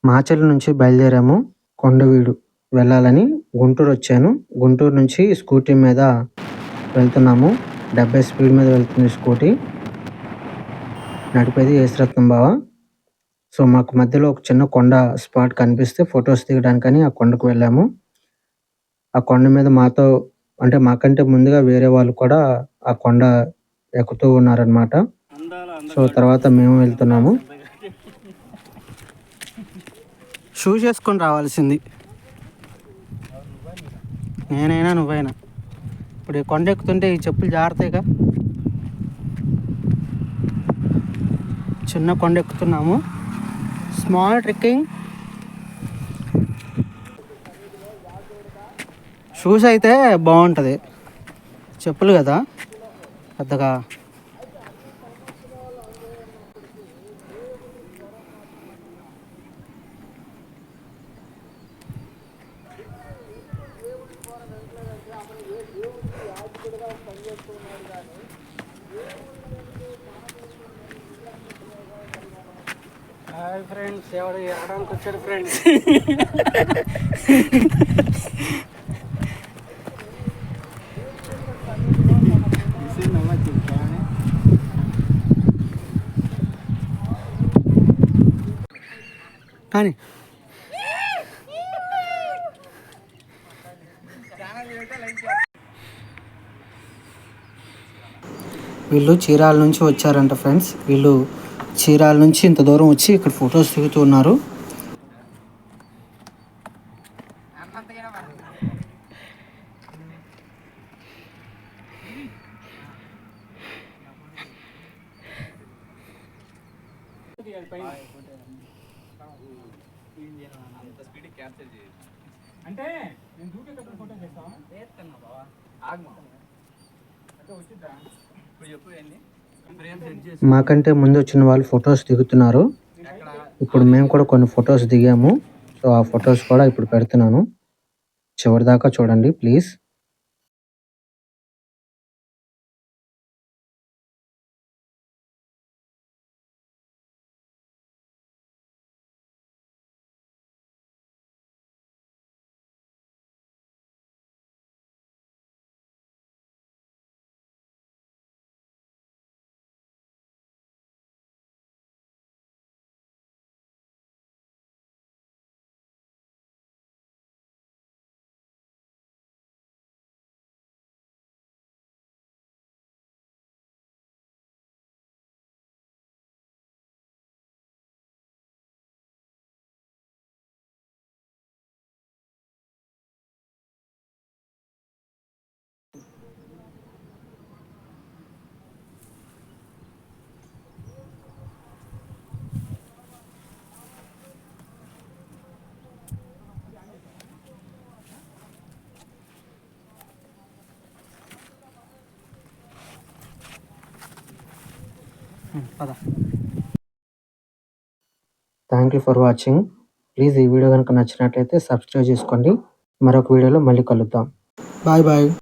మాచర్ల నుంచి బయలుదేరాము. కొండవీడు వెళ్ళాలని గుంటూరొచ్చాను. గుంటూరు నుంచి స్కూటీ మీద వెళ్తున్నాము. 70 స్పీడ్ మీద వెళ్తుంది స్కూటీ. నడిపేది యేసురత్నం బావ. సో, మాకు మధ్యలో ఒక చిన్న కొండ స్పాట్ కనిపిస్తే ఫోటోస్ దిగడానికని ఆ కొండకు వెళ్ళాము. ఆ కొండ మీద మాతో అంటే మాకంటే ముందుగా వేరే వాళ్ళు కూడా ఆ కొండ ఎక్కుతూ ఉన్నారనమాట. సో, తర్వాత మేము వెళ్తున్నాము. షూస్ వేసుకొని రావాల్సింది నేనైనా నువ్వైనా. ఇప్పుడు ఈ కొండ ఎక్కుతుంటే ఈ చెప్పులు జారుతాయిగా. చిన్న కొండ ఎక్కుతున్నాము. Small trekking. షూస్ అయితే బాగుంటుంది, చెప్పులు కదా పెద్దగా. హాయ్ ఫ్రెండ్స్, ఎవరు ఎక్కడానికి వచ్చాడు ఫ్రెండ్స్? కానీ వీళ్ళు చీరాల నుంచి వచ్చారంట ఫ్రెండ్స్. వీళ్ళు చీరాల నుంచి ఇంత దూరం వచ్చి ఇక్కడ ఫొటోస్ దిగుతూ ఉన్నారు. అంటే మాకంటే ముందు వచ్చిన వాళ్ళు ఫొటోస్ దిగుతున్నారు. ఇప్పుడు మేము కూడా కొన్ని ఫొటోస్ దిగాము. సో, ఆ ఫొటోస్ కూడా ఇప్పుడు పెడుతున్నాను. చివరిదాకా చూడండి please. Thank you for watching. Please ఈ వీడియో కనుక నచ్చినట్లయితే సబ్స్క్రైబ్ చేసుకోండి. మరొక వీడియోలో మళ్ళీ కలుద్దాం. Bye bye.